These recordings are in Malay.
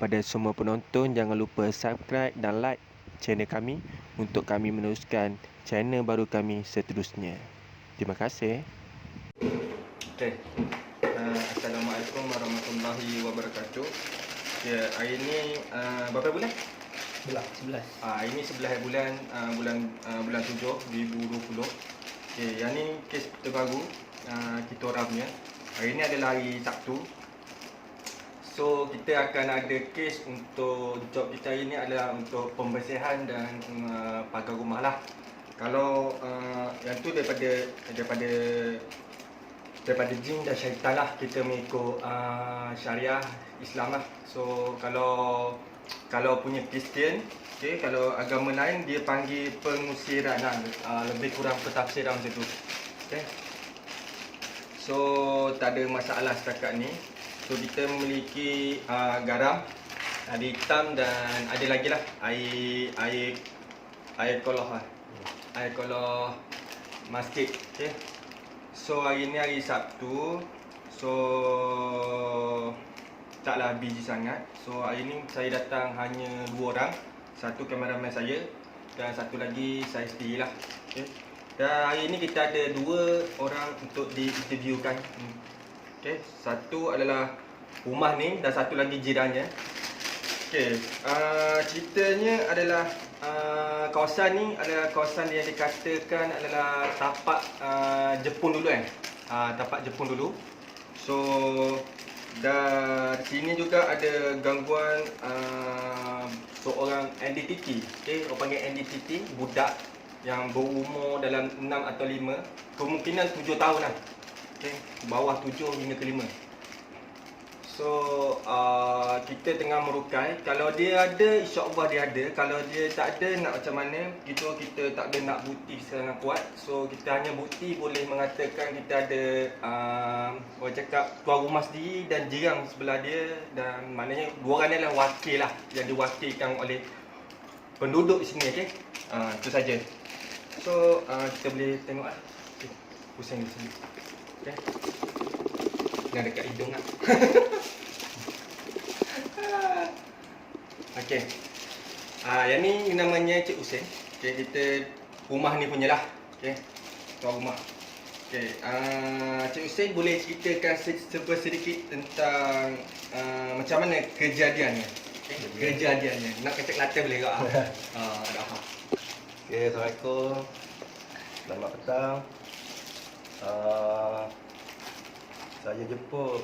kepada semua penonton, jangan lupa subscribe dan like channel kami untuk kami meneruskan channel baru kami seterusnya. Terima kasih. Okay. Assalamualaikum warahmatullahi wabarakatuh. Ya, hari ni berapa bulan? 11. Ini 11 bulan 7 2020. Okay, yang ni kes terbaru kita orang punya. Hari ni adalah hari Sabtu. So kita akan ada kes untuk job kita hari ni adalah untuk pembersihan dan pagar rumah lah. Kalau yang tu daripada jin dan syaitan lah, kita mengikut syariah Islam lah. So kalau punya Kristian, okay, kalau agama lain dia panggil pengusiran lah, lebih kurang pentafsiran macam tu. Okay. So tak ada masalah setakat ni. So kita memiliki garam, ada hitam dan ada lagi lah air koloh lah. Air koloh masjid. Okay. So hari ni hari Sabtu. So taklah busy sangat. So hari ni saya datang hanya 2 orang. Satu kameraman saya dan satu lagi saya sendirilah. Okay. Dan hari ni kita ada 2 orang untuk diinterviewkan. Okay. Satu adalah rumah ni dan satu lagi jirannya. Okay. Ceritanya adalah kawasan ni adalah kawasan yang dikatakan adalah tapak Jepun dulu kan. Tapak Jepun dulu. So dan sini juga ada gangguan seorang entiti. Okay, orang panggil entiti, budak yang berumur dalam 6 atau 5, kemungkinan 7 tahun lah. Okay, bawah 7 hingga ke 5. So kita tengah merukai. Kalau dia ada, insya-Allah dia ada. Kalau dia tak ada, nak macam mana? Kita tak ada nak bukti sangat kuat. So kita hanya bukti boleh mengatakan kita ada orang cakap tuan rumah sendiri dan jiran sebelah dia. Dan maknanya 2 orang ni adalah wakil lah, yang diwakilkan oleh penduduk di sini. Okay? Itu saja. So kita boleh tengok lah. Okay. Pusing di sini. Okay. Yang dekat hidung lah. Okey. Yang ni namanya Cik Hussein. Okey, kita rumah ni punyalah. Okey. Tuan rumah. Okey, Cik Hussein boleh ceritakan sedikit tentang macam mana kejadiannya? Okay. Kejadiannya. Nak kecek latar boleh tak? Ada. Okey, Assalamualaikum. Selamat petang. Saya jemput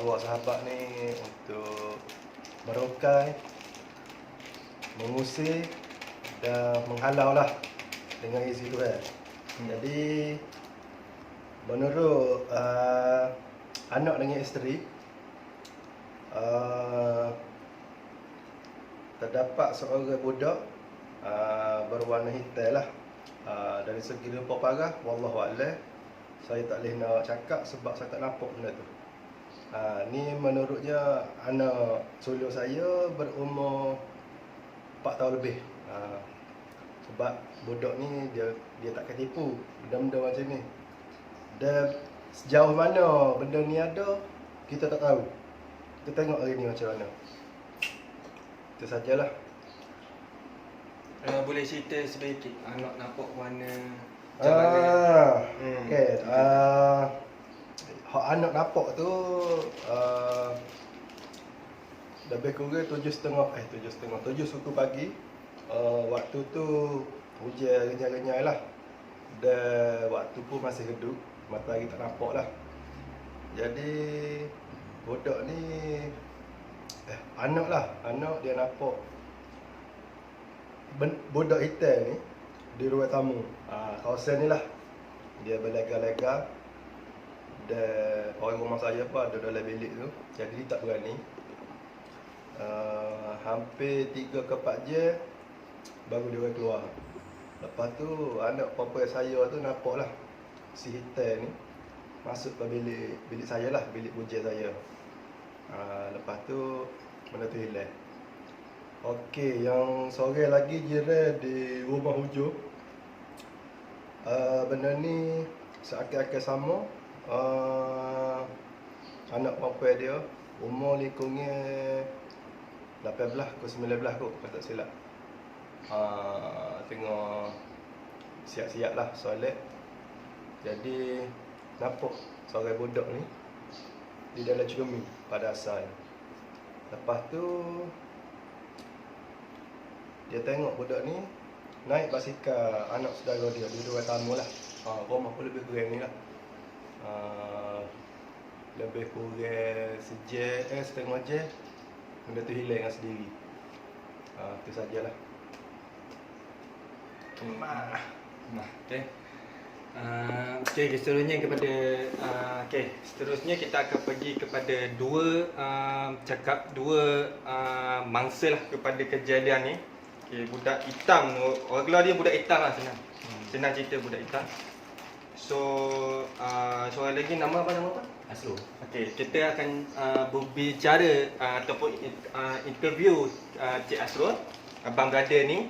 2 sahabat ni untuk merokai, mengusir dan menghalau lah dengan isi tu kan. Jadi menurut anak dengan isteri, terdapat seorang budak berwarna hitam lah. Dari segi rupa parah, wallahualam, saya tak boleh nak cakap sebab saya tak nampak benda tu. Ni menurutnya anak sulung saya berumur 4 tahun lebih. Sebab budak ni dia tak akan tipu benda-benda macam ni. Dan sejauh mana benda ni ada, kita tak tahu. Kita tengok hari ni macam mana. Itu sajalah. Boleh cerita sedikit anak nampak warna okey. Hak anak nampak tu lebih kurang 7.30 pagi. Waktu tu hujan renyai-renyai lah. Dan waktu pun masih redup, matahari tak nampak lah. Jadi budak ni anak dia nampak budak hitam ni di ruang tamu. Kawasan ni lah. Dia berlega-lega. Dan orang rumah saya pun ada dalam bilik tu. Jadi dia tak berani. Hampir 3 ke 4 jam baru dia orang keluar. Lepas tu anak perempuan saya tu nampak lah si hitam ni masuk ke bilik saya lah, bilik bujang saya. Lepas tu benda tu hilang. Okey, yang seorang lagi jiran di rumah hujung, benda ni seakan-akan sama. Anak perempuan dia umur lingkungan 18 ke 19 kot kalau tak silap. Tengah siap-siap lah solat. Jadi nampak seorang budak ni di dalam cermin pada asalnya. Lepas tu dia tengok budak ni naik basikal anak saudara dia, dua tamu lah. Rumah pun lebih kurang ni lah. Lebih kurang setengah jam. Benda tu hilang dengan sendiri. Itu sajalah. Okey. Seterusnya seterusnya kita akan pergi kepada dua mangsa lah kepada kejadian ni. Okey, budak hitam, orang gelar dia budak hitam lah senang. Senang cerita budak hitam. So seorang lagi nama apa? Asrul. Okey, kita akan berbicara ataupun interview Cik Asrul, abang brother ni.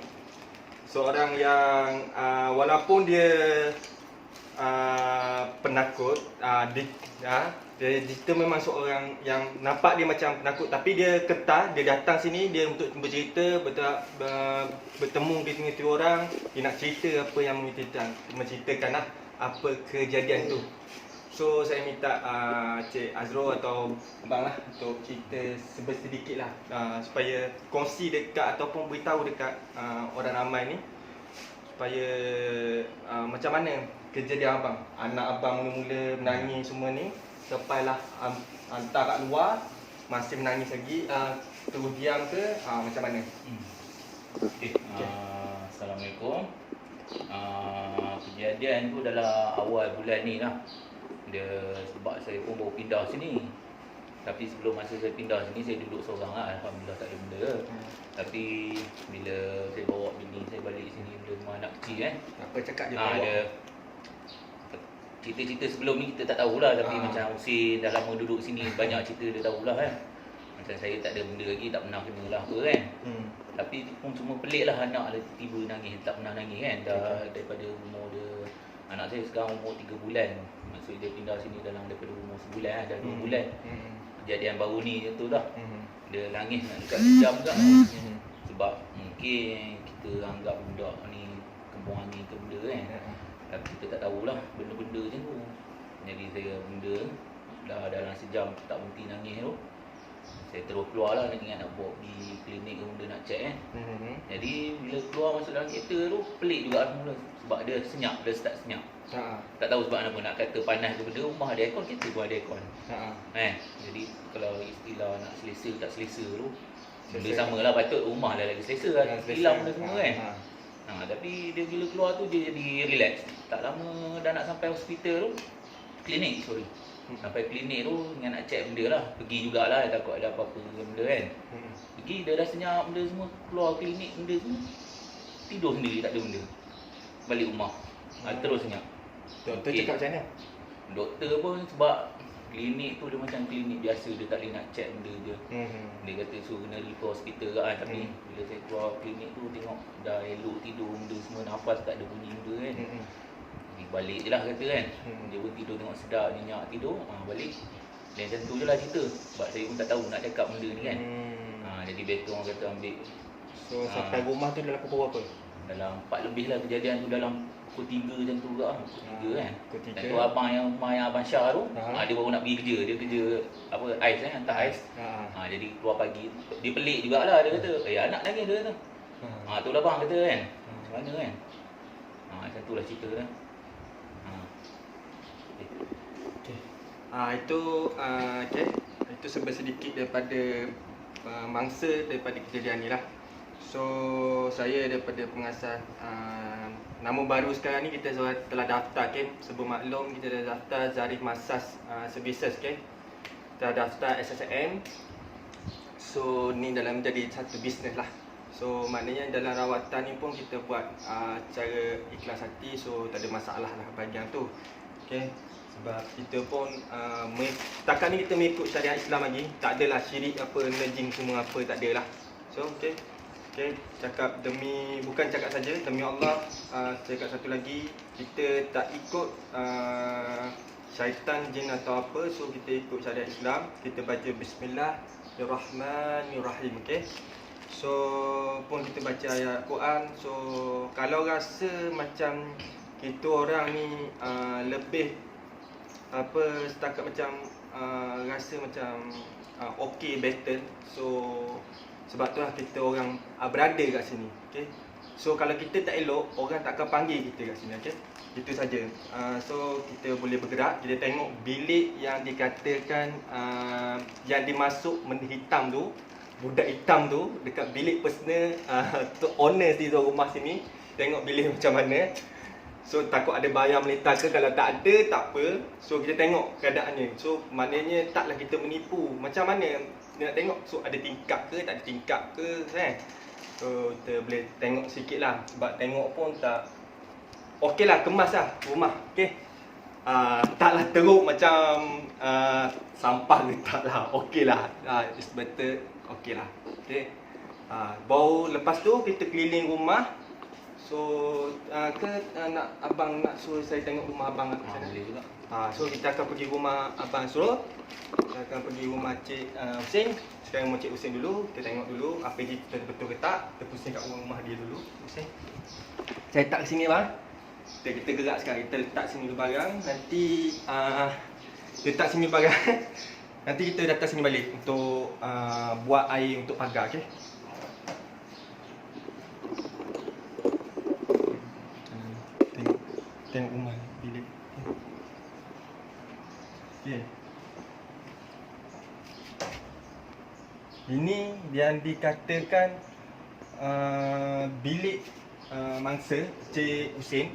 Seorang yang walaupun dia penakut, dia memang seorang yang nampak dia macam penakut, tapi dia kekal, dia datang sini dia untuk bercerita, bertemu dengan tiga orang, dia nak cerita apa yang menceritakan lah apa kejadian tu. So saya minta Cik Azrul atau abang lah untuk cerita sedikit lah supaya kongsi dekat ataupun beritahu dekat orang ramai ni supaya macam mana kejadian abang, anak abang mula-mula menangis semua ni, sampailah hantar kat luar masih menangis lagi, terus diam ke macam mana? Okay. Assalamualaikum. Kejadian tu dalam awal bulan ni lah. Dia sebab saya pun baru pindah sini. Tapi sebelum masa saya pindah sini, saya duduk seorang lah. Alhamdulillah tak ada benda. Tapi bila saya bawa bini saya balik sini, bila rumah anak kecil kan, Apa cakap dia ada cerita-cerita sebelum ni kita tak tahulah. Tapi macam Husin dah lama duduk sini, banyak cerita dia tahulah kan. Macam saya tak ada benda lagi, tak pernah kena lah apa kan. Tapi pun semua pelik lah, anak lah tiba nangis, tak pernah nangis kan. Dah daripada umur dia, anak saya sekarang umur 3 bulan. Maksud dia pindah sini dalam daripada umur sebulan lah, dah 2 bulan. Kejadian baru ni tu lah. Dia nangis nak dekat sejam juga. Sebab mungkin kita anggap budak ni kembung angin ke benda kan. Tapi kita tak tahulah benda-benda macam tu. Jadi saya benda dah dalam sejam tak berhenti nangis tu, saya terus keluar lah, ingat nak bawa pergi klinik ke benda nak check kan. Jadi bila keluar masuk dalam kereta tu, pelik juga mula. Sebab dia senyap, dia start senyap. Tak tahu sebab apa, nak kata panas ke benda, rumah ada aircon, kereta pun ada aircon. Jadi kalau istilah nak selesa tak selesa tu, benda sama lah, patut rumah dah lagi selesa lah, hilang benda semua kan. Tapi dia bila keluar tu dia jadi relax. Tak lama dah nak sampai hospital tu, klinik sampai klinik tu dengan nak check benda lah. Pergi jugalah, takut ada apa-apa benda kan. Pergi dia dah senyap benda semua, keluar klinik benda semua, tidur sendiri tak ada benda. Balik rumah terus senyap. Doktor cakap macam mana? Doktor pun sebab klinik tu dia macam klinik biasa, dia tak boleh nak check benda je. Dia kata suruh kena refer hospital kan. Tapi bila saya keluar klinik tu tengok dah elok tidur benda semua, nafas tak ada bunyi benda kan. Balik je lah kata kan. Dia pun tidur tengok sedap, nyenyak tidur, balik. Dan macam tu je lah cerita. Sebab saya pun tak tahu nak cakap benda ni kan. Jadi better orang kata ambil. So sampai rumah tu dalam pukul berapa? Dalam 4 lebih lah kejadian tu, dalam pukul 3 macam tu juga. Pukul 3 kan. Pukul 3. Dan tu abang yang rumah yang Abang Syah tu, dia baru nak pergi kerja. Dia kerja apa, ais kan, hantar ais. Jadi keluar pagi. Dia pelik jugalah, dia kata, anak nangis dia kata. Tu lah bang kata kan. Macam mana kan. Macam tu lah cerita dah. Itu sedikit daripada mangsa daripada kejadian ni lah. So saya daripada pengasas nama baru sekarang ni kita telah daftar kan. Sebelum maklum kita dah daftar Zarif Massage Services kan. Kita daftar SSM. So ni dalam jadi satu bisnes lah. So maknanya dalam rawatan ni pun kita buat cara ikhlas hati. So tak ada masalah lah bahagian tu. Okay. Sebab kita pun setakat ni kita mengikut syariat Islam lagi. Tak adalah syirik apa, nejing semua apa, tak adalah. So okay, cakap bukan cakap saja, demi Allah, cakap satu lagi, kita tak ikut syaitan, jin atau apa. So kita ikut syariat Islam, kita baca bismillah, Bismillahirrahmanirrahim. Okey. So pun kita baca ayat Quran. So kalau rasa macam kita orang ni lebih apa setakat macam rasa macam okey better. So sebab tu lah kita orang berada kat sini. Okey. So kalau kita tak elok, orang tak akan panggil kita kat sini. Okey. Itu saja. So kita boleh bergerak. Kita tengok bilik yang dikatakan yang dimasuk benda hitam tu, budak hitam tu dekat bilik personal tu owner di rumah sini. Tengok bilik macam mana. So takut ada bayang meletak ke, kalau tak ada tak apa. So kita tengok keadaannya. So maknanya taklah kita menipu. Macam mana dia nak tengok, so ada tingkap ke, tak ada tingkap ke kan. So kita boleh tengok sikit lah. Sebab tengok pun tak okey lah, kemas lah rumah. Okey. Taklah teruk macam sampah ke, tak lah. Okey lah. It's better. Okey lah. Okey. Baru lepas tu kita keliling rumah. So nak abang nak suruh saya tengok rumah abang kat sana? Boleh juga. So kita akan pergi rumah abang suruh. Kita akan pergi rumah Cik Husin. Sekarang rumah Cik Husin dulu. Kita tengok dulu apa yang betul ke tak. Kita pusing kat rumah dia dulu. Husin. Saya letak sini bang. Kita gerak sekarang. Kita letak sini dulu barang. Nanti letak sini barang. Nanti kita datang sini balik untuk buat air untuk pagar. Okey. Tengok rumah bilik. Okey. Ini yang dikatakan bilik mangsa Cik Husin.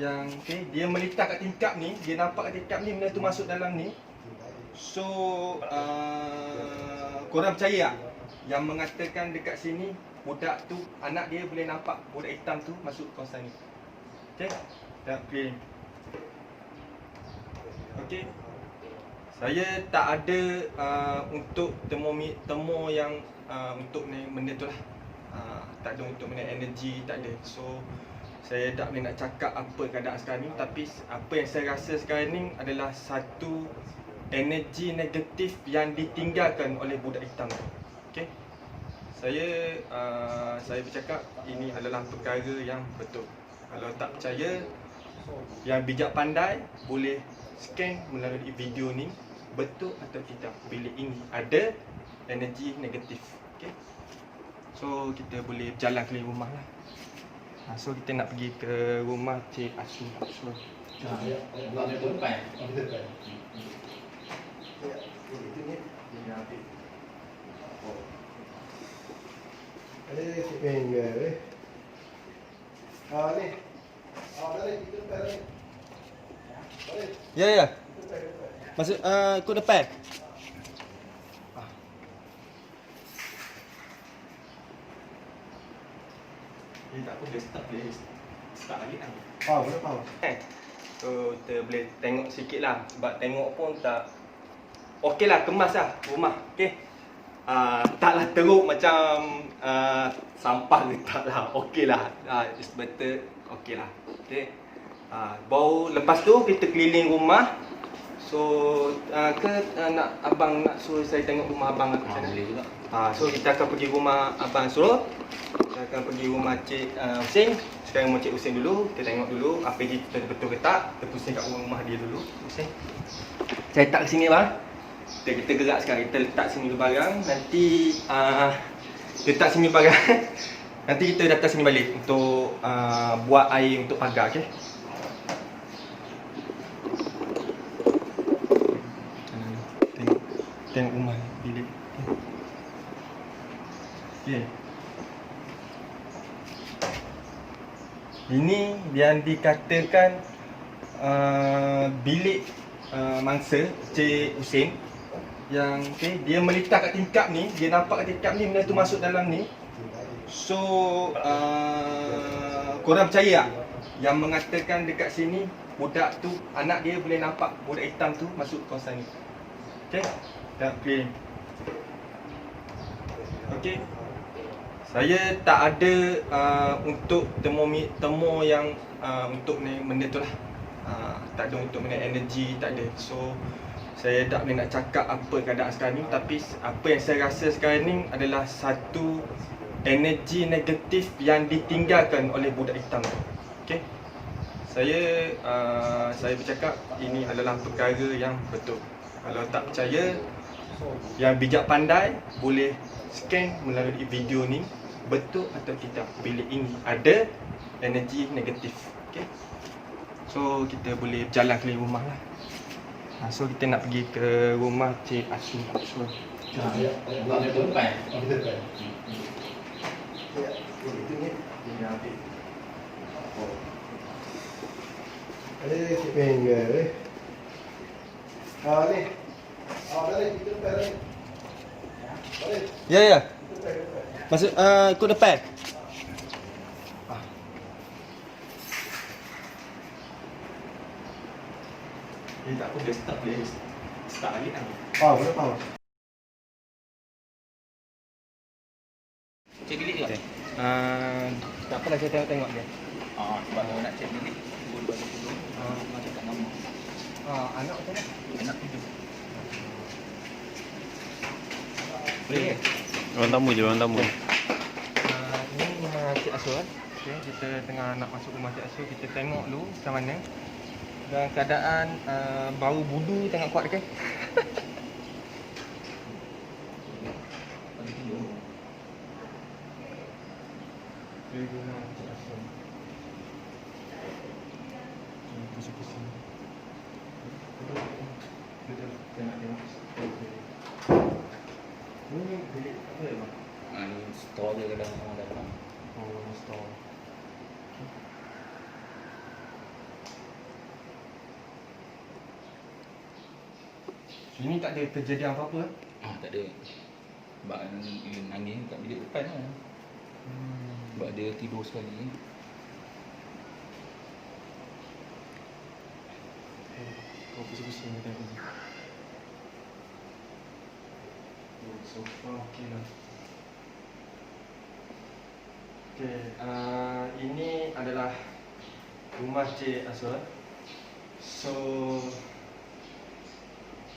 Yang dia meletak kat tingkap ni, dia nampak kat tingkap ni benda tu masuk dalam ni. So korang percaya tak yang mengatakan dekat sini budak tu, anak dia boleh nampak budak hitam tu masuk kawasan ni. Okey. Tak clear. Okey. Saya tak ada untuk temu yang untuk ni benda tu lah. Tak ada untuk benda energi, tak ada. So saya tak boleh nak cakap apa keadaan sekarang ni. Tapi apa yang saya rasa sekarang ni adalah satu energi negatif yang ditinggalkan oleh budak hitam tu. Okey. Saya bercakap ini adalah perkara yang betul. Kalau tak percaya, yang bijak pandai boleh scan melalui video ni betul atau tidak bilik ini ada energi negatif. Okey. So kita boleh berjalan keliling rumah lah. So kita nak pergi ke rumah Cik Asrul. Ya, Depan. Cik Mengah ni. Balik kita balik. Balik. Ya. Masuk ikut depan. Tak boleh start lagi kan. Boleh faham. So kita boleh tengok sikit lah. Sebab tengok pun tak okey lah, kemas lah rumah. Okey. Taklah teruk macam sampah ke, tak lah. Okey lah. It's better. Okey lah. Okey. Baru lepas tu kita keliling rumah. So nak abang nak suruh saya tengok rumah abang kat sana? Boleh juga. So kita akan pergi rumah abang suruh. Kita akan pergi rumah Cik Husin. Sekarang rumah Cik Husin dulu. Kita tengok dulu apa yang betul ke tak. Kita pusing kat rumah dia dulu. Husin. Saya letak sini bang. Kita gerak sekarang. Kita letak sini dulu barang. Nanti letak sini barang. Nanti kita datang sini balik untuk buat air untuk pagar. Okey. Tengok rumah bilik. Okey. Ini yang dikatakan bilik mangsa Cik Husin. Yang dia meletak kat tingkap ni, dia nampak kat tingkap ni benda tu masuk dalam ni. So korang percaya tak yang mengatakan dekat sini budak tu, anak dia boleh nampak budak hitam tu masuk kawasan ni. Okey. Tak clear. Okey. Saya tak ada untuk temu yang untuk ni benda tu lah. Tak ada untuk benda energi, tak ada. So saya tak boleh nak cakap apa keadaan sekarang ni, tapi apa yang saya rasa sekarang ni adalah satu energi negatif yang ditinggalkan oleh budak hitam tu. Okey. Saya bercakap ini adalah perkara yang betul. Kalau tak percaya, yang bijak pandai boleh scan melalui video ni betul atau tidak bila ini ada energi negatif. Okey. So kita boleh berjalan keliling rumah lah. So kita nak pergi ke rumah Cik Asu. So, Buat dia depan. Kita depan. Ya, itu ni. dia ambil. Cik Penggal ni. Ni. Balik kita depan ni. Balik. Ya. Masuk ikut depan. Tak apa, dia start lagi kan. Boleh faham. Cek bilik juga? Tak apalah, saya tengok-tengok dia. Sebab kalau nak cek bilik, dulu balik dulu. Macam kat nama. Anak macam mana? Anak tidur. Boleh. Orang tamu je, orang tamu. Ini rumah Cik Asu kan. Okay, kita tengah nak masuk rumah Cik Asu. Kita tengok dulu macam mana. Dan keadaan bau budu tengah kuat kan. Bagi tidur. Di rumah Cik Asu. Pusing-pusing. Tengok. Ini bilik apa ya bang? Ni store dia dalam orang dalam. Oh, store. Sini tak ada kejadian apa-apa kan? Tak ada. Sebab nangis kat bilik depan lah. Sebab dia tidur sekali. Kau pusing-pusing dia tengok ni. Sofa okey lah. Okey, ini adalah rumah Cik Asu. So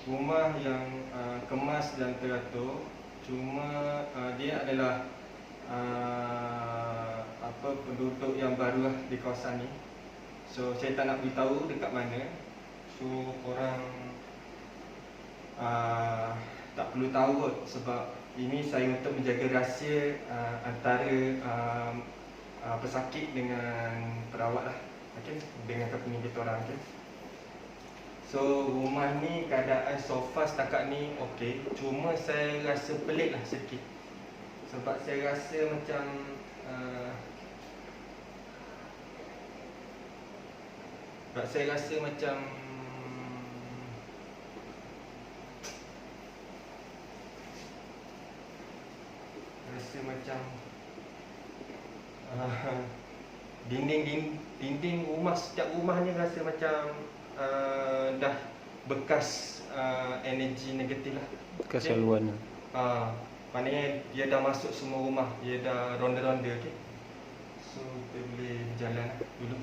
rumah yang kemas dan teratur, cuma dia adalah penduduk yang baru lah di kawasan ni. So saya tak nak beritahu dekat mana. So orang tak perlu tahu kot, sebab ini saya untuk menjaga rahsia antara pesakit dengan perawat lah. Okay? Dengan company kita orang. Okay? So rumah ni keadaan sofa setakat ni okey, cuma saya rasa pelik lah sedikit. Sebab saya rasa macam dinding rumah, setiap rumah ni rasa macam dah bekas energi negatif lah. Bekas haluan. Maknanya dia dah masuk semua rumah, dia dah ronda-ronda. Okay? So kita boleh berjalan dulu.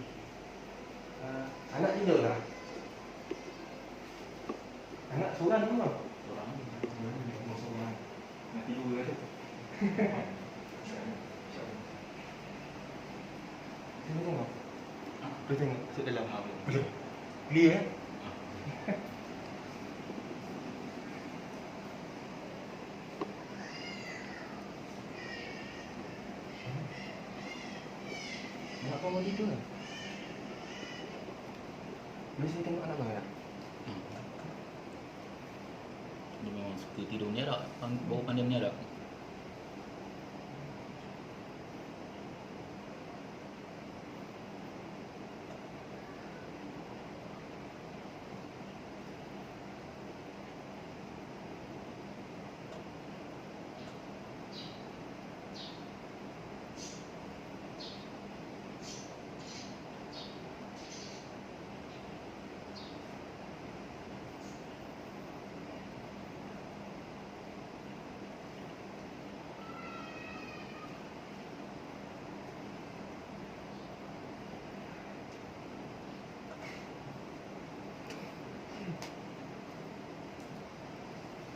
Anak tidur lah. Anak seorang tu lah. Seorang. Nak tidur ke tu? Tengok. Boleh tengok masuk dalam. Boleh. Clear eh? Anak kau mau tidur kan? Boleh saya tengok anak kau tak? Dia memang suka tidur menyarak. Baru pandai menyarak.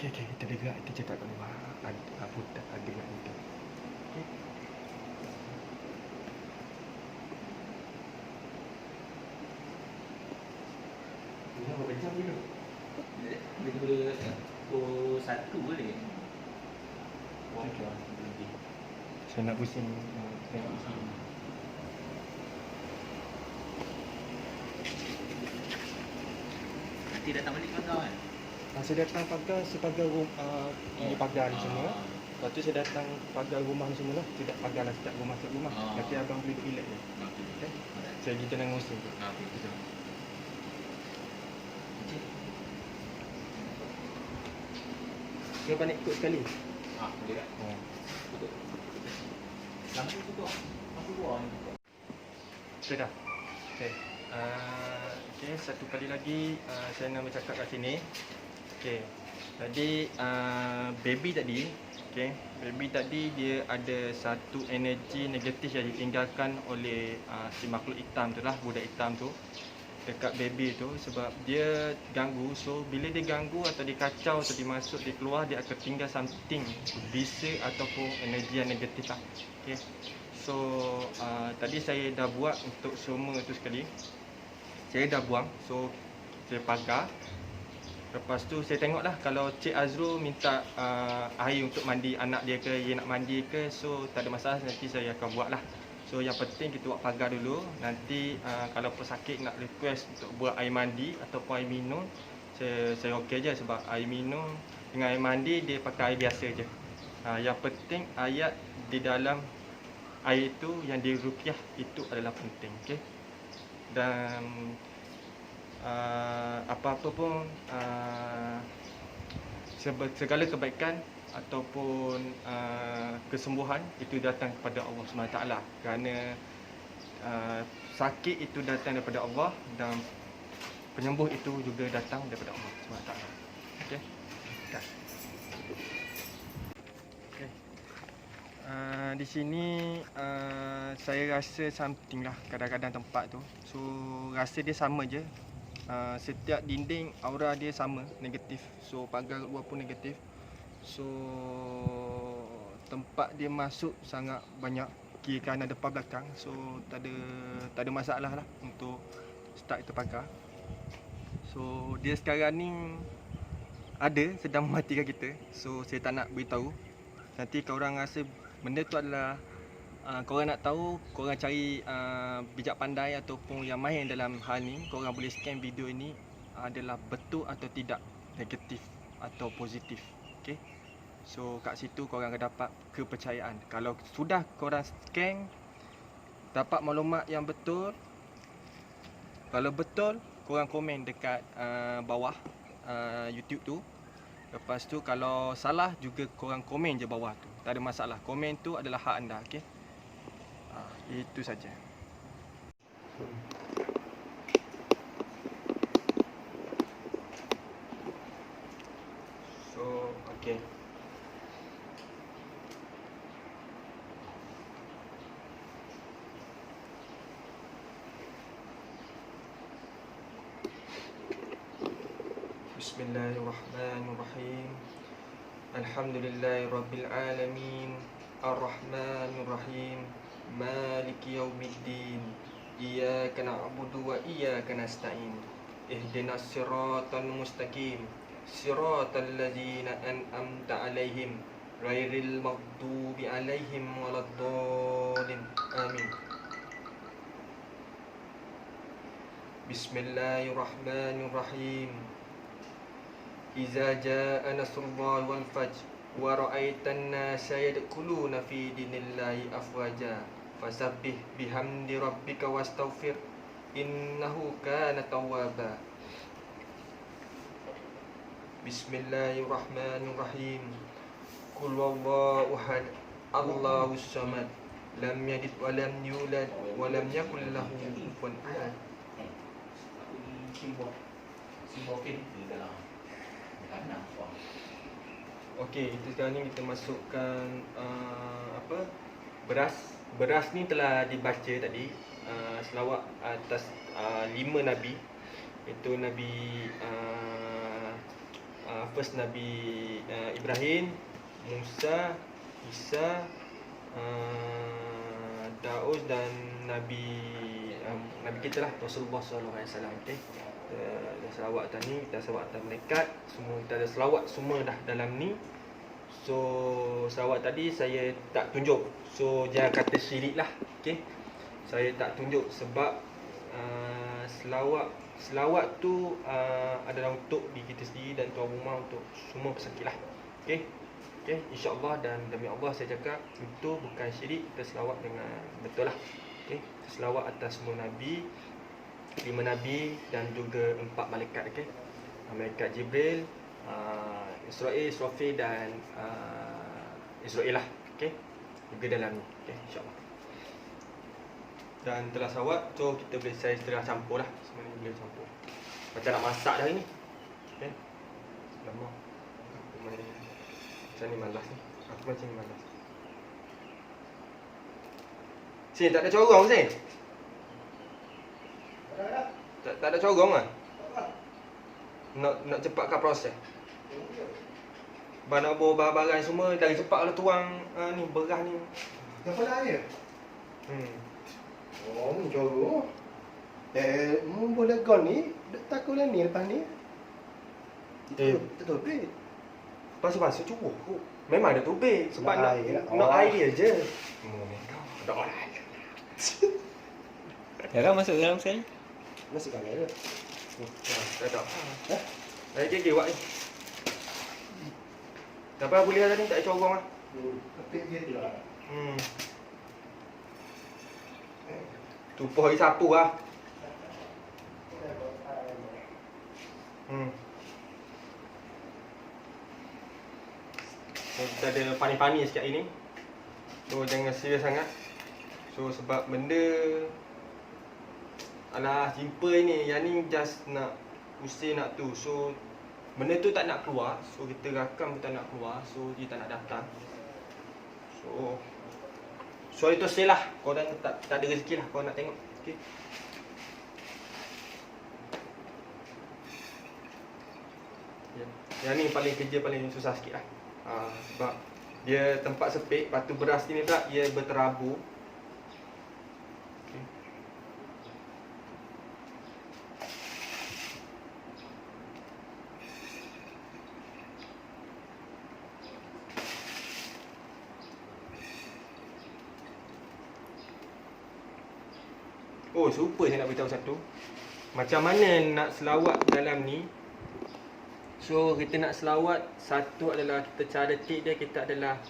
Okey, kita gerak, kita cakap kat luar. Budak ada nak minta. Okey. Ini berapa jam dulu? Dua pukul 1 boleh. Saya nak pusing. Nanti datang balik pagar kan? Saya datang pagar sepagar ini pagar ni semua. Lepas tu saya datang pagar rumah ni semua lah. Tidak pagar lah setiap rumah. Nanti abang boleh duduk relax je. Okay? Saya kita nak ngusung tu. Kau panik ikut sekali. Boleh tak? Tutup. Lampu tutup. Lampu luar ni tutup. Sudah. Okey. Okey, satu kali lagi saya nak bercakap kat sini. Okey. Tadi baby tadi, okey. Baby tadi dia ada satu energi negatif yang ditinggalkan oleh si makhluk hitam tu lah, budak hitam tu dekat baby tu sebab dia ganggu. So bila dia ganggu atau dia kacau atau dia masuk, dia keluar, dia akan tinggal something bisa ataupun energi yang negatif lah. Okay. So tadi saya dah buat untuk semua tu sekali. Saya dah buang. So saya pagar. Lepas tu saya tengok lah kalau Cik Azrul minta air untuk mandi anak dia ke, dia nak mandi ke, so tak ada masalah, nanti saya akan buat lah. So yang penting kita buat pagar dulu. Nanti kalau pesakit nak request untuk buat air mandi ataupun air minum, saya okey je sebab air minum dengan air mandi dia pakai air biasa je. Yang penting ayat di dalam air itu yang diruqyah itu adalah penting, okey. Dan apa-apa pun segala kebaikan ataupun kesembuhan itu datang kepada Allah SWT, kerana sakit itu datang daripada Allah dan penyembuh itu juga datang daripada Allah SWT. Okey. Dah. Okey. Di sini saya rasa something lah kadang-kadang tempat tu. So rasa dia sama je. Setiap dinding aura dia sama, negatif. So pagar luar pun negatif. So tempat dia masuk sangat banyak, kiri kanan depan belakang. So tak ada masalah lah untuk start kita pagar. So dia sekarang ni sedang mematikan kita. So saya tak nak beritahu. Nanti korang rasa benda tu adalah korang nak tahu, korang cari bijak pandai ataupun yang mahir dalam hal ni. Korang boleh scan video ini adalah betul atau tidak, negatif atau positif. Okay. So kat situ korang akan dapat kepercayaan. Kalau sudah korang scan, dapat maklumat yang betul, kalau betul korang komen dekat bawah YouTube tu. Lepas tu kalau salah juga korang komen je bawah tu. Tak ada masalah. Komen tu adalah hak anda, okey. Itu saja. So, okey. Bismillahirrahmanirrahim. Alhamdulillahirabbil alamin. Ar-Rahmanir-Rahim. Maliki yaumiddin. Iyyaka na'budu wa iyyaka nasta'in. Ihdinas siratal mustaqim. Siratal ladzina an'amta 'alaihim ghairil maghdubi 'alaihim waladdallin. Amin. Bismillahirrahmanirrahim. Iza jaa nasrullahi wal fajr wa ra'aitan nasa yadkhuluna fi dinillahi afwaja fasabbih bihamdi rabbika wastaghfir innahu kana tawwaba. Bismillahirrahmanirrahim. Qul huwallahu ahad, Allahus samad, lam yalid wa lam yulad wa lam yakul lahu kufuwan ahad. Okey, itu sekarang ni kita masukkan beras ni telah dibaca tadi, selawat atas 5 nabi. Itu Nabi first Nabi Ibrahim, Musa, Isa, Daud dan Nabi kita lah, Rasulullah SAW. Okey. Dan selawat atas ni, kita selawat atas malaikat, semua kita ada selawat semua dah dalam ni. So selawat tadi saya tak tunjuk. So jangan kata syirik lah. Okey. Saya tak tunjuk sebab selawat tu adalah untuk diri kita sendiri dan tuan rumah, untuk semua pesakit lah. Okey. Okey, insya-Allah, dan demi Allah saya cakap itu bukan syirik, kita selawat dengan betul lah. Okey, selawat atas semua nabi, 5 nabi dan juga 4 malaikat. Okey. Malaikat Jibril, Israel, Israfil dan Israel lah. Okey. Juga dalam ni. Okey, insya-Allah. Dan telah selawat, so kita boleh, saya setengah campur lah. Sebenarnya boleh campur. Macam nak masak dah ni. Okey. Lama. Macam ni malas ni. Aku macam ni malas. Sini tak ada corong sini. Tak ada corong kan? Nak cepatkan proses. Nak bawa barang-barang semua dari cepat kalau tuang ni beras ni. Yang pada air? Oh, ni corong. Boleh gon ni, takut lah ni lepas ni. Itu topik. Basuh-basuh cukup. Memang ada tubik sebab nak air dia je. Tak air. Sekarang masuk dalam sel. Masukkan air. Tak ada. Air gigi buat ni. Tapi aku lihat tadi tak ada corong lah. Topik dia tu lah. Tupuh hari sapu lah. So, kita ada pani-pani sikit hari ni. So jangan serius sangat. So sebab benda alah simple ni. Yang ni just nak pusing nak tu. So benda tu tak nak keluar. So kita rakam tak nak keluar. So dia tak nak datang. So itu sel lah. Korang tak ada rezeki lah. Korang nak tengok. Okay. Yang ni paling kerja paling susah sikit lah. Sebab dia tempat sepik, lepas tu beras ni pula ia berterabur. Okay. Oh, super saya nak beritahu satu. Macam mana nak selawat dalam ni. So kita nak selawat, satu adalah kita cara tip dia, kita adalah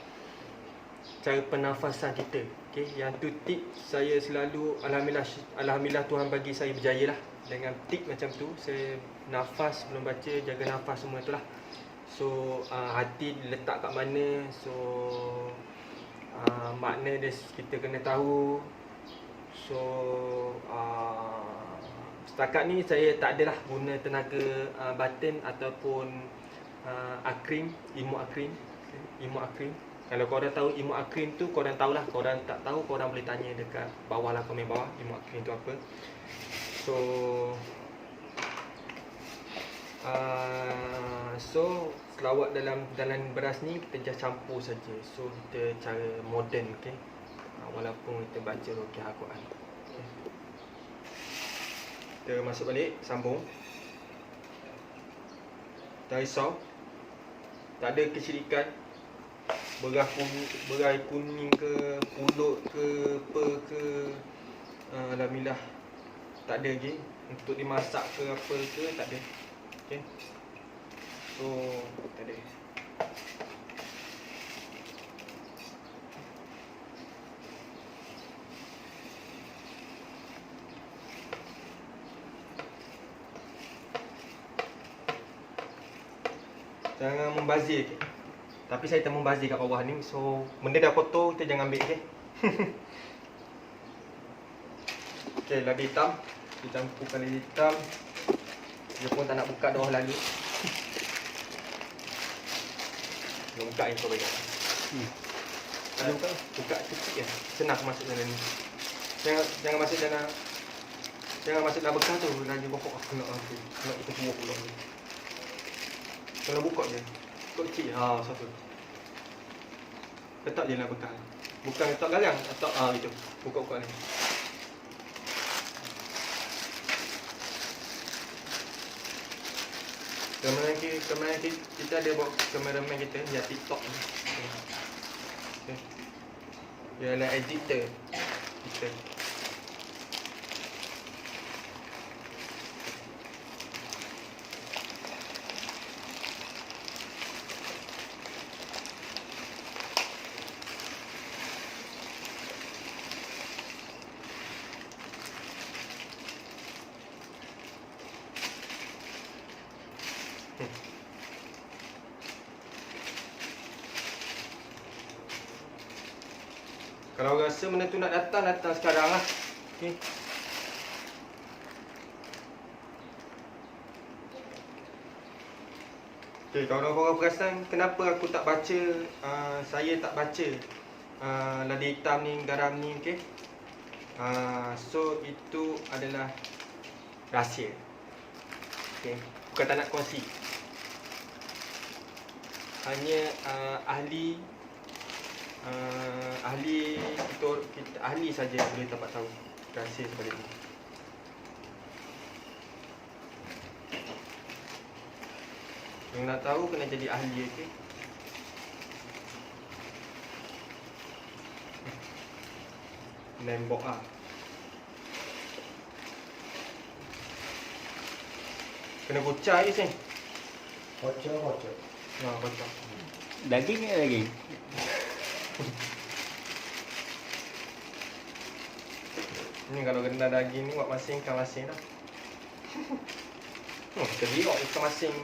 cara pernafasan kita. Okey, yang tu tip saya selalu alhamdulillah Tuhan bagi saya berjaya lah dengan tip macam tu. Saya nafas sebelum baca, jaga nafas semua itulah. So hati letak kat mana, so makna dia kita kena tahu. So setakat ni saya tak adalah guna tenaga batin ataupun akrim, ilmu akrim. Kalau korang tahu ilmu akrim tu, korang tahulah. Korang tak tahu, korang boleh tanya dekat bawah lah, komen bawah ilmu akrim tu apa. So selawat dalam beras ni kita just campur saja. So kita cara moden, okey. Walaupun kita baca ruqyah Al-Quran. Kita masuk balik, sambung. Tak risau. Tak ada kesyirikan. Beras kuning ke, pulut ke, apa ke, alhamdulillah tak ada lagi. Untuk dimasak ke apa ke, tak ada. Okay. So, tak ada. Jangan membazir. Tapi saya tak membazir kat bawah ni. So benda dah kotor, kita jangan ambil, okey. Okey, lagi hitam. Kita campurkan lagi hitam. Dia pun tak nak buka bawah lagi. Dia buka yang kau bagi. Buka kecil je. Senang masuk dalam ni. Jangan masuk dalam. Jangan masuk dalam bekas tu. Lagi bokok aku nak kita buah pula ni. Kalau buka je. Buka kecil. Satu. Letak je lah bekal. Bukan letak galang, letak gitu. Buka-buka ni. Kameraman kita ada bawa kameraman kita yang TikTok ni. Okay. Dia adalah editor kita. Kalau rasa benda tu nak datang sekarang lah. Okay. Okay, kalau korang perasan kenapa aku tak baca, saya tak baca lada hitam ni, garam ni, okay. So itu adalah rahsia. Okay. Bukan tak nak kongsi. Hanya ahli kita ahli saja boleh dapat tahu rahsia sebalik ni. Yang nak tahu kena jadi ahli, okey. Nembok ah. Kena kocak je sini. Kocok. Kocak. Daging ke daging? Ni kalau kena daging ni buat masing ikan masing dah. Kita lihat ikan masing ni.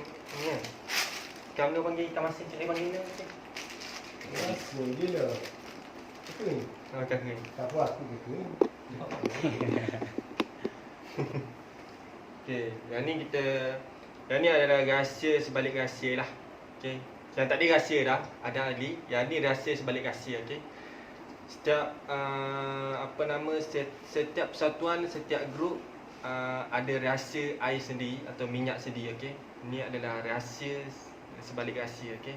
Ikan dia panggil ikan masing, cik panggil ni. Rasa gila. Apa ni? Ikan ni. Tak puas aku gitu. Okey, yang ni adalah rahsia sebalik rahsia lah. Okey. Yang tadi rahsia dah, ada ahli. Yang ni rahsia sebalik rahsia, okey. Setiap setiap persatuan, setiap grup ada rahsia air sendiri atau minyak sendiri, okey. Ini adalah rahsia sebalik rahsia, okey.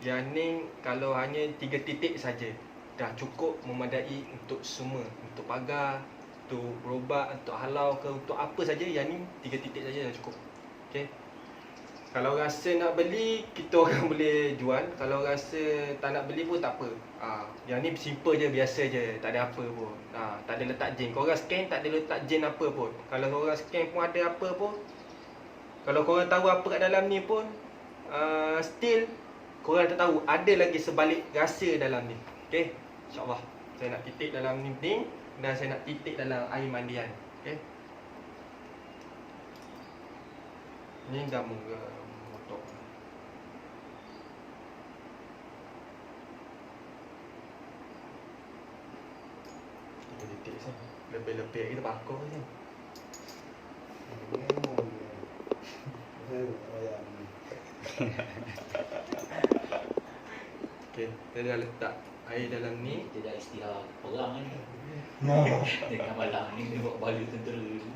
Yang ni kalau hanya 3 titik saja dah cukup memadai untuk semua, untuk pagar, untuk berobat, untuk halau ke, untuk apa saja. Yang ni 3 titik saja dah cukup. Okey. Kalau rasa nak beli, kita orang boleh jual. Kalau rasa tak nak beli pun tak apa. Yang ni simple je, biasa je, tak ada apa pun. Tak ada letak jin. Korang scan tak ada letak jin apa pun. Kalau korang scan pun ada apa pun. Kalau korang tahu apa kat dalam ni pun, still korang tak tahu ada lagi sebalik rahsia dalam ni. Okey. InsyaAllah saya nak titik dalam ni dan saya nak titik dalam air mandian. Okey. Ni dah motok. Titik sini. Lebih-lebih kita bakar je. Okey, kita dah letak air dalam ni. Kita dah istihar perang ni. Tengah malam ni dia buat bala tentera dulu.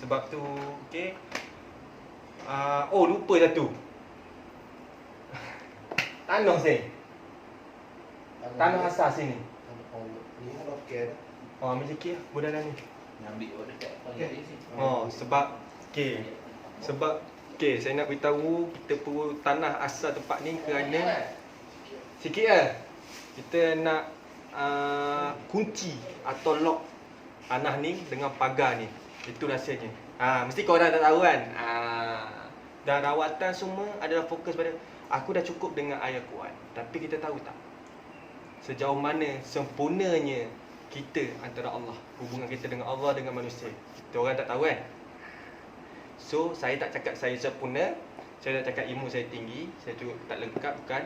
Sebab tu, okey. Lupa satu. Tanah sini. Tanah asas sini. Ni okey. Ambil sikit lah budalan ni. Ambil buat dekat pagi sini. Sebab saya nak beritahu kita perlu tanah asal tempat ni kerana sikit lah. Kita nak kunci atau lock tanah ni dengan pagar ni. Itu rahsianya. Mesti korang tak tahu kan. Dan rawatan semua adalah fokus pada aku dah cukup dengan air kuat. Tapi kita tahu tak sejauh mana sempurnanya kita antara Allah, hubungan kita dengan Allah, dengan manusia. Kita orang tak tahu kan. So saya tak cakap saya sempurna, saya tak cakap ilmu saya tinggi, saya cukup tak lengkap, bukan.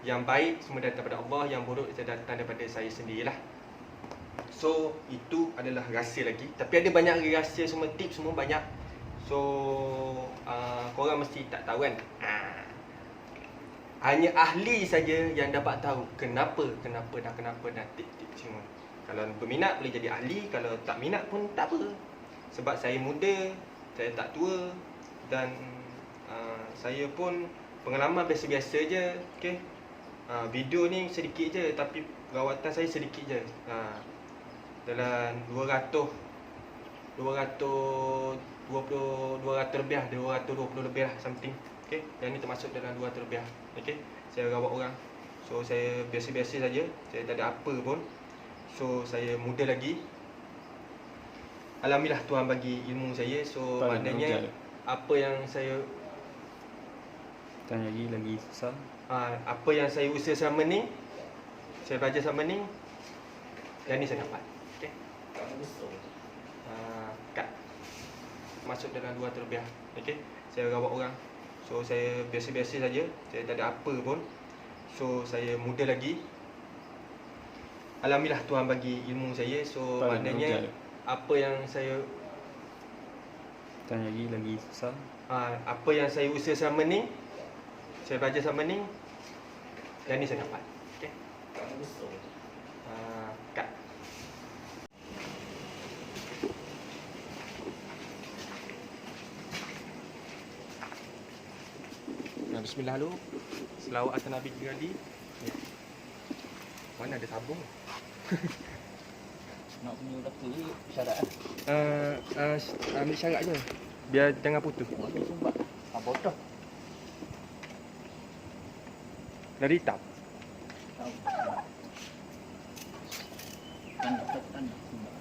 Yang baik semua datang daripada Allah, yang buruk datang daripada saya sendirilah. So itu adalah rahsia lagi. Tapi ada banyak lagi rahsia, semua tips semua banyak. So korang mesti tak tahu kan. Hanya ahli saja yang dapat tahu kenapa dan tip-tip semua. Kalau berminat boleh jadi ahli, kalau tak minat pun tak apa. Sebab saya muda, saya tak tua dan saya pun pengalaman biasa-biasa je. Okey. Video ni sedikit je tapi perawatan saya sedikit je. Dalam 220 lebih lah something. Okey. Yang ni termasuk dalam 200 lebih lah. Okey. Saya rawat orang. So saya biasa-biasa saja. Saya tak ada apa pun. So saya muda lagi. Alhamdulillah Tuhan bagi ilmu saya. So maknanya apa yang saya Tanya lagi susah. apa yang saya usaha selama ni, saya belajar selama ni, yang ni saya dapat. Okey. Kad masuk dalam 200 lebih. Okey. Saya rawat orang. So saya biasa-biasa saja. Saya tak ada apa pun. So saya muda lagi. Alhamdulillah Tuhan bagi ilmu saya. So maknanya apa yang saya Tanya lagi susah. apa yang saya usaha selama ni, saya belajar selama ni, yang ni saya dapat. Okey. Kad. Bismillah dulu. Selawat atas Nabi Giradi. Ya. Mana ada sabung? Nak punya kata ni syarat Ambil syarat je. Biar jangan putus. Ambil sumbat. Apa dah? Dari hitam. Tanda sumbat.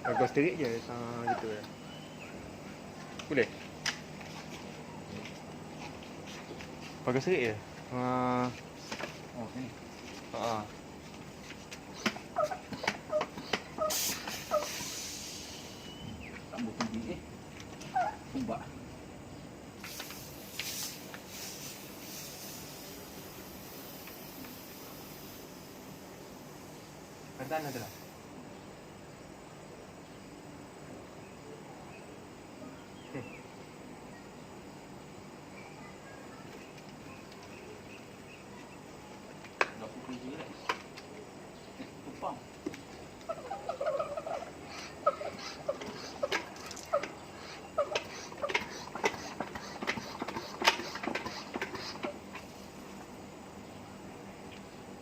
Kau straight je. Gitu je. Boleh? Pakai straight je? Oh, sini. Tambah tinggi sumbat. Keadaan adalah Dah pukul je lah. Tupang.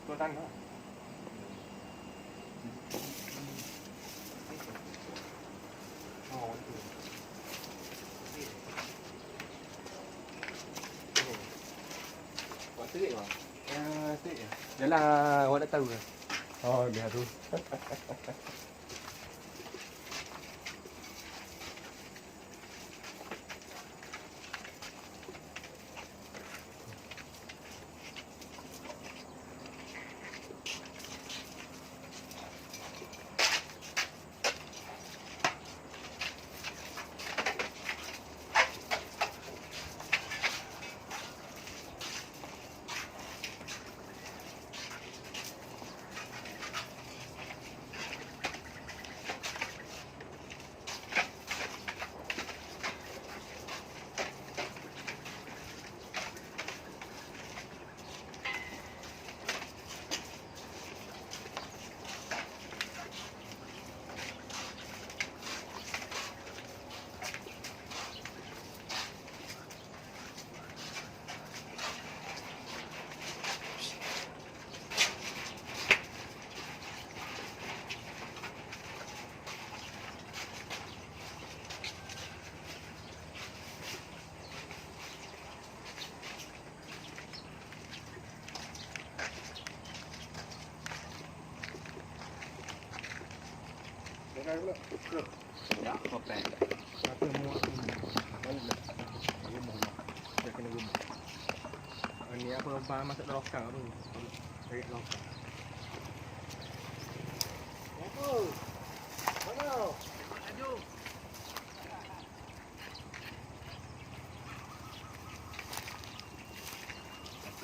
Kau tangga. Oh, itu. Buat straight bang? Straight je. Yalah, awak nak tahu ke? Oh, dia tu. Jangan pula. Ya, kopek. Apa muak ni? Baiklah. Gemuk. Dia kena gemuk. Ni apa bahan masak lokang tu. Cari lokang. Apa? Mana? Maju.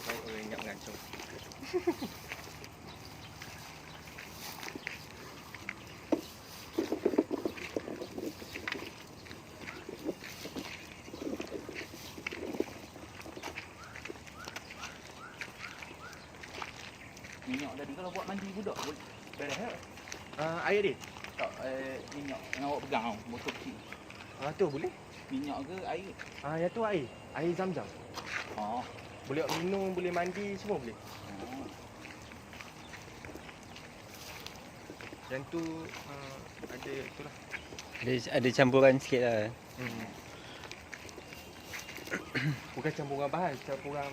Baik orang ingat mengacau. Minyak tadi kalau buat mandi budak boleh. Beres tak? Air dia? Tak, minyak yang awak pegang tau, botol kecil. Tu boleh. Minyak ke air? Yang tu air. Air zam-zam. Oh. Boleh awak minum, boleh mandi, semua boleh. Oh. Yang tu ada tu lah. Ada campuran sikit lah. Bukan campuran bahan, campuran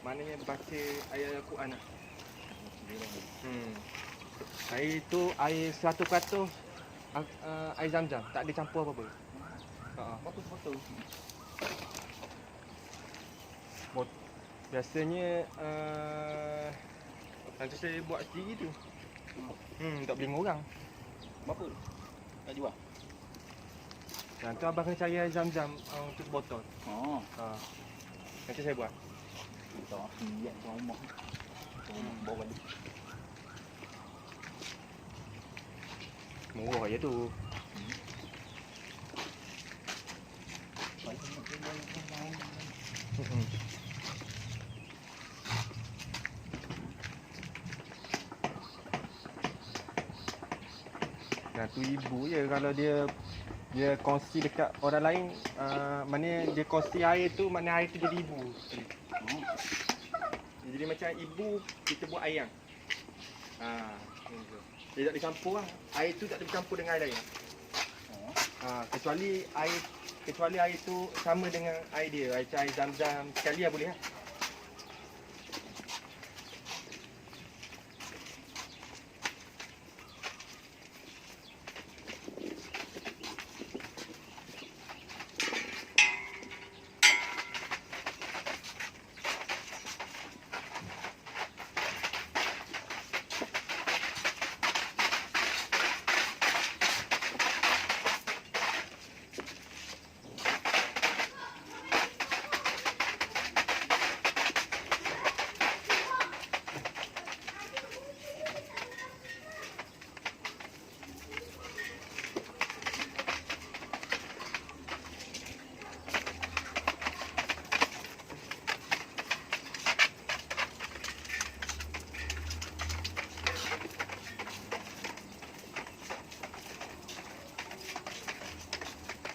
maknanya baca ayat Al-Quran lah. Air tu air 100% air zam-zam, tak ada campur apa-apa. Berapa botol? Biasanya nanti saya buat sendiri tu. Tak beli dengan orang. Berapa? Tak jual? Yang tu abang kena cari air zam-zam untuk botol. Oh. Nanti saya buat. Tak, siap tuan rumah. Bawa balik. Murah je tu. Yang tu ibu je kalau dia kongsi dekat orang lain, maknanya dia kongsi air tu, maknanya air tu jadi ibu. Jadi macam ibu kita buat ayam. Dia tak dicampur lah. Air tu tak dicampur dengan air lain. Kecuali air tu sama dengan air dia. Air zam-zam sekali lah boleh lah.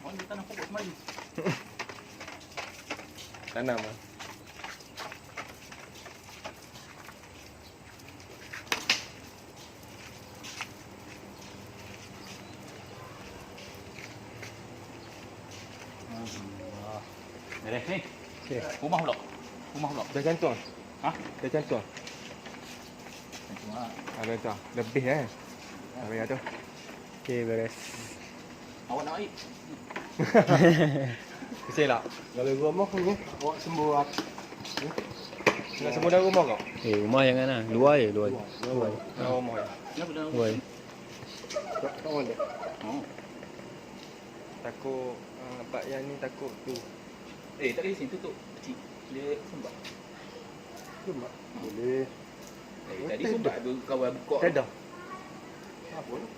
Mana tanam pokok semali? Tanam lah. Beres ni? Okey. Rumah pula? Rumah pula? Dah cantum? Dah cantum? Cuma Dah tu. Lebih kan? Habis tu. Okey, beres. awak nak air? Kesian tak? Kalau rumah ni, awak sembuh apa? Nak sembuh dalam rumah kau? Rumah jangan lah. Luar je, luar je. Dalam rumah je. Kenapa dalam Luar je. Tak boleh. Oh. Takut Pak yang ni takut tu. Tak boleh sini tutup. Kecil. Dia sumbat. Cuma boleh. Tadi sumbat tu kawan buka. Tak ada. Apa tu?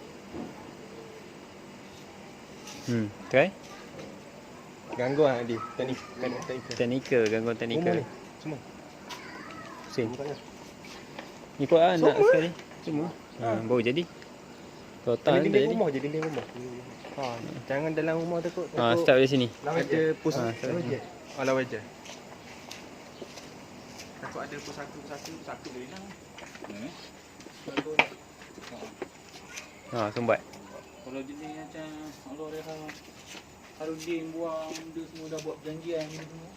Try. Gangguan dia. Teknik. Teknikal, gangguan teknikal. Umur ni. Semua. Sini. Bukannya. Ikut lah nak Semua? sekali. Semua. Baru jadi. Total Dinding jadi. rumah je, dinding rumah. Jangan dalam rumah takut. Start dari sini. Ada pus. start dari sini. Ala wajah. Takut ada satu dia hilang. Sumbat. Kalau jenis macam Allah Reha Harudin buang benda semua dah buat perjanjian ni semua.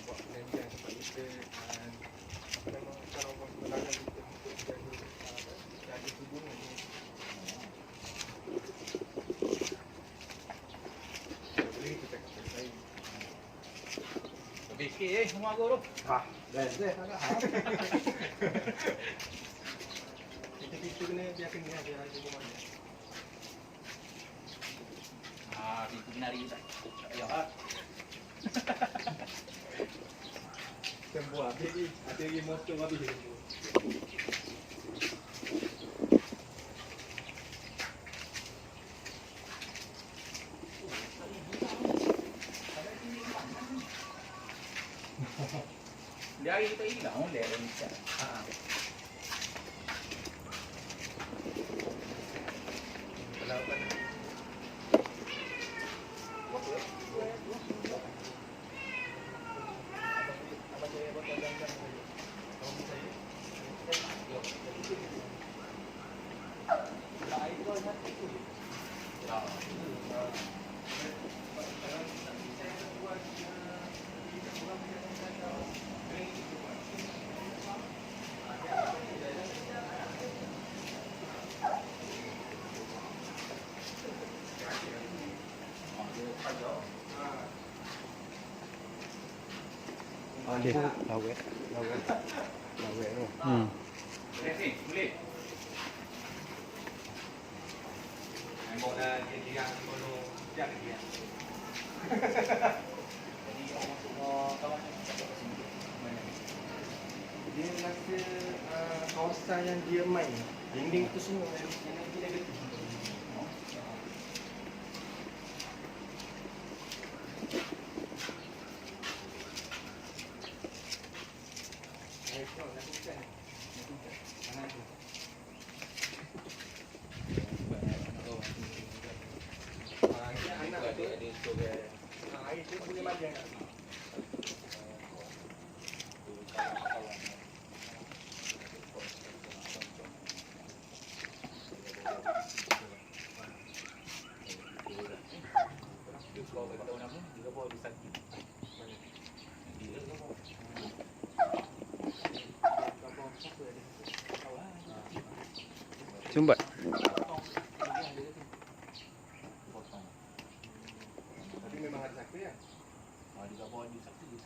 Buat perjanjian sebab kita memang kalau orang sebenarnya kita untuk jadi hubungan ni. Boleh kita kata saya. Lebih sikit rumah aku tu. Best agak. Pintu kena biar kena biar ada rumah dia. Pintu menari tak payah Sembuh habis ni. Ada lagi motor habis dia sembuh. dia air tak hilang oleh dia ni. Okey. Lawek tu. Boleh sini, boleh. Bawa dia kalau jam dia. Jadi orang semua kawasan tak ada sini. Mana? Dia rasa kawasan yang dia main. Dinding tu semua yang dia negatif. Air tu boleh mandi anak. Sumbat. Tapi memang ada siapa ya? Dia bawa di satu je.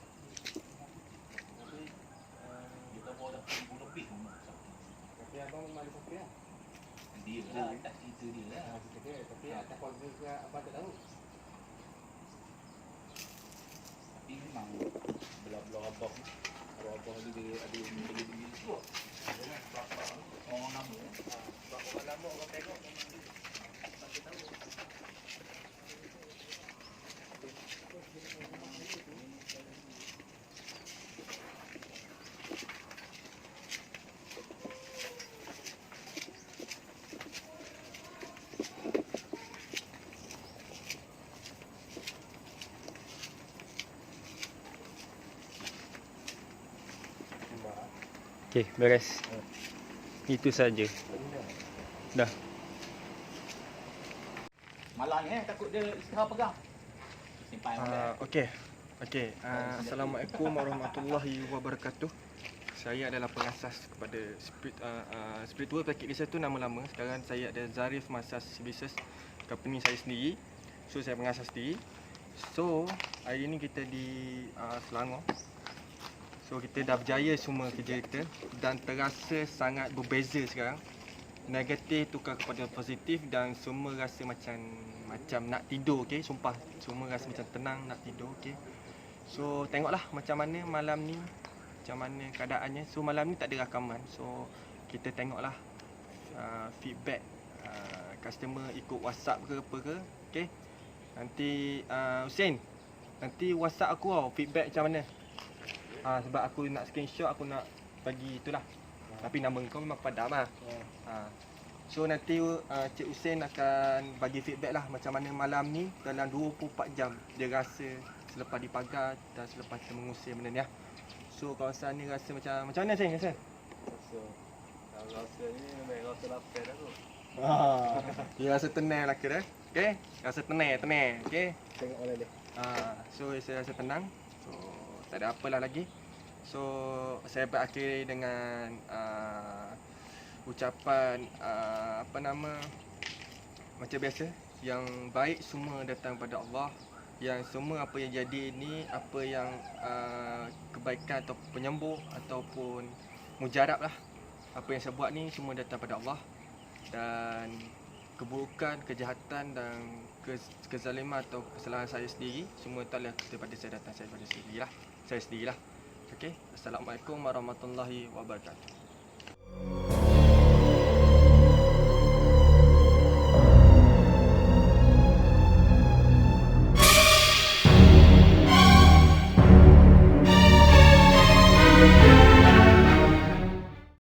Tapi kita bawa dah 1000 lebih rumah satu. Tapi abang memang ada siapa ya? Dia lah, tak cerita dia lah. Tapi atas keluarga ke abang tak tahu. Tapi memang belah-belah abang ni dia ada beli tu. Orang nama Orang lama orang tengok memang dia. Tak tahu. Okey, beres. Itu saja. Dah. malam ni takut dia istirahat pegang. Simpan Okey. Assalamualaikum warahmatullahi wabarakatuh. Saya adalah pengasas kepada Spiritual Package Research tu nama lama. Sekarang saya ada Zarif Massage Services, company saya sendiri. So saya pengasas sendiri. So hari ni kita di Selangor. So kita dah berjaya semua kerja kita dan terasa sangat berbeza sekarang. Negatif tukar kepada positif dan semua rasa macam nak tidur, okey. Sumpah, semua rasa macam tenang nak tidur, okey. So tengoklah macam mana malam ni, macam mana keadaannya. So malam ni tak ada rakaman. So kita tengoklah feedback customer ikut WhatsApp ke apa ke, okey. Nanti Hussein, nanti WhatsApp aku feedback macam mana. Sebab aku nak screenshot, aku nak bagi itulah. Tapi nama kau memang padam lah. So nanti Cik Hussein akan bagi feedback lah macam mana malam ni dalam 24 jam dia rasa selepas dipagar dan selepas kita mengusir benda ni lah. So kawasan ni rasa macam mana Hussein rasa? Rasa ni memang rasa lapar dah tu. Dia rasa tenang lah kira. Okay? Rasa tenang. Okay? Tengok mana dia. So saya rasa tenang. So tak ada apalah lagi. So saya berakhiri dengan ucapan macam biasa, yang baik semua datang pada Allah. Yang semua apa yang jadi ni, apa yang kebaikan atau penyembuh ataupun mujarab lah, apa yang saya buat ni semua datang pada Allah. Dan keburukan, kejahatan dan kezaliman atau kesalahan saya sendiri semua taklah daripada saya datang saya sendirilah. Okey. Assalamualaikum warahmatullahi wabarakatuh.